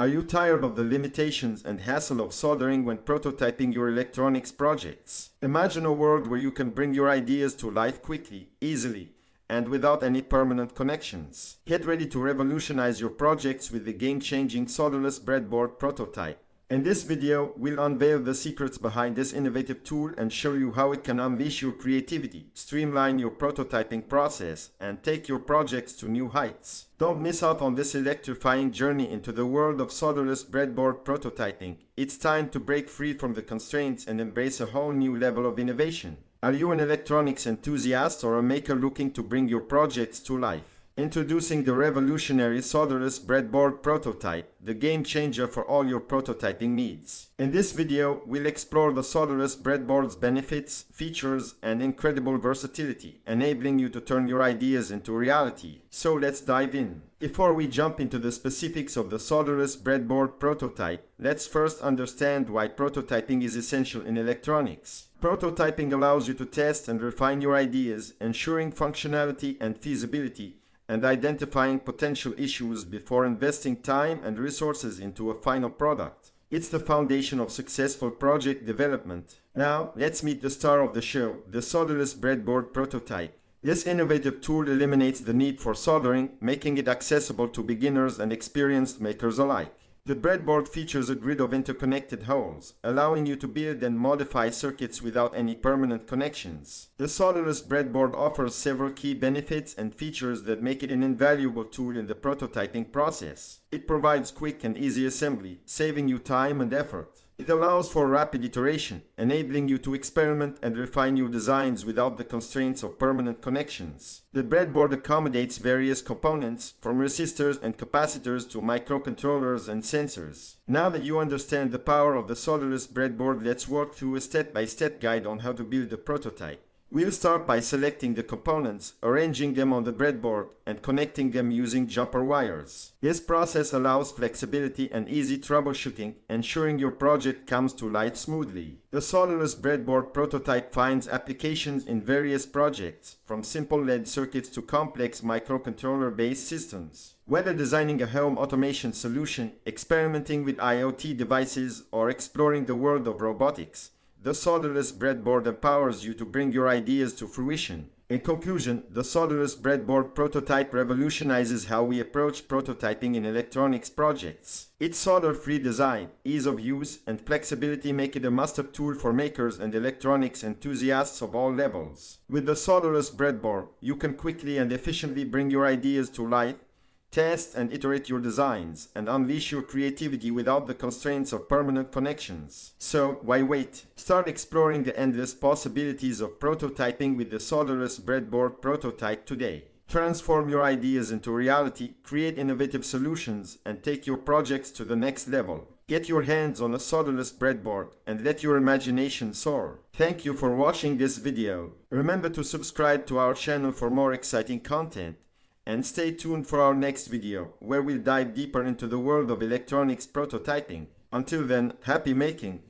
Are you tired of the limitations and hassle of soldering when prototyping your electronics projects? Imagine a world where you can bring your ideas to life quickly, easily, and without any permanent connections. Get ready to revolutionize your projects with the game-changing Solderless Breadboard prototype. In this video, we'll unveil the secrets behind this innovative tool and show you how it can unleash your creativity, streamline your prototyping process, and take your projects to new heights. Don't miss out on this electrifying journey into the world of solderless breadboard prototyping. It's time to break free from the constraints and embrace a whole new level of innovation. Are you an electronics enthusiast or a maker looking to bring your projects to life? Introducing the revolutionary Solderless Breadboard prototype, the game changer for all your prototyping needs. In this video, we'll explore the Solderless Breadboard's benefits, features, and incredible versatility, enabling you to turn your ideas into reality. So let's dive in. Before we jump into the specifics of the Solderless Breadboard prototype, let's first understand why prototyping is essential in electronics. Prototyping allows you to test and refine your ideas, ensuring functionality and feasibility, and identifying potential issues before investing time and resources into a final product. It's the foundation of successful project development. Now, let's meet the star of the show, the Solderless Breadboard prototype. This innovative tool eliminates the need for soldering, making it accessible to beginners and experienced makers alike. The breadboard features a grid of interconnected holes, allowing you to build and modify circuits without any permanent connections. The Solderless Breadboard offers several key benefits and features that make it an invaluable tool in the prototyping process. It provides quick and easy assembly, saving you time and effort. It allows for rapid iteration, enabling you to experiment and refine new designs without the constraints of permanent connections. The breadboard accommodates various components, from resistors and capacitors to microcontrollers and sensors. Now that you understand the power of the Solderless Breadboard, let's walk through a step-by-step guide on how to build a prototype. We'll start by selecting the components, arranging them on the breadboard, and connecting them using jumper wires. This process allows flexibility and easy troubleshooting, ensuring your project comes to life smoothly. The Solderless Breadboard prototype finds applications in various projects, from simple LED circuits to complex microcontroller-based systems. Whether designing a home automation solution, experimenting with IoT devices, or exploring the world of robotics, the Solderless Breadboard empowers you to bring your ideas to fruition. In conclusion, the Solderless Breadboard prototype revolutionizes how we approach prototyping in electronics projects. Its solder-free design, ease of use, and flexibility make it a must-have tool for makers and electronics enthusiasts of all levels. With the Solderless Breadboard, you can quickly and efficiently bring your ideas to life, test and iterate your designs, and unleash your creativity without the constraints of permanent connections. So, why wait? Start exploring the endless possibilities of prototyping with the Solderless Breadboard prototype today. Transform your ideas into reality, create innovative solutions, and take your projects to the next level. Get your hands on a Solderless Breadboard and let your imagination soar. Thank you for watching this video. Remember to subscribe to our channel for more exciting content. And stay tuned for our next video, where we'll dive deeper into the world of electronics prototyping. Until then, happy making!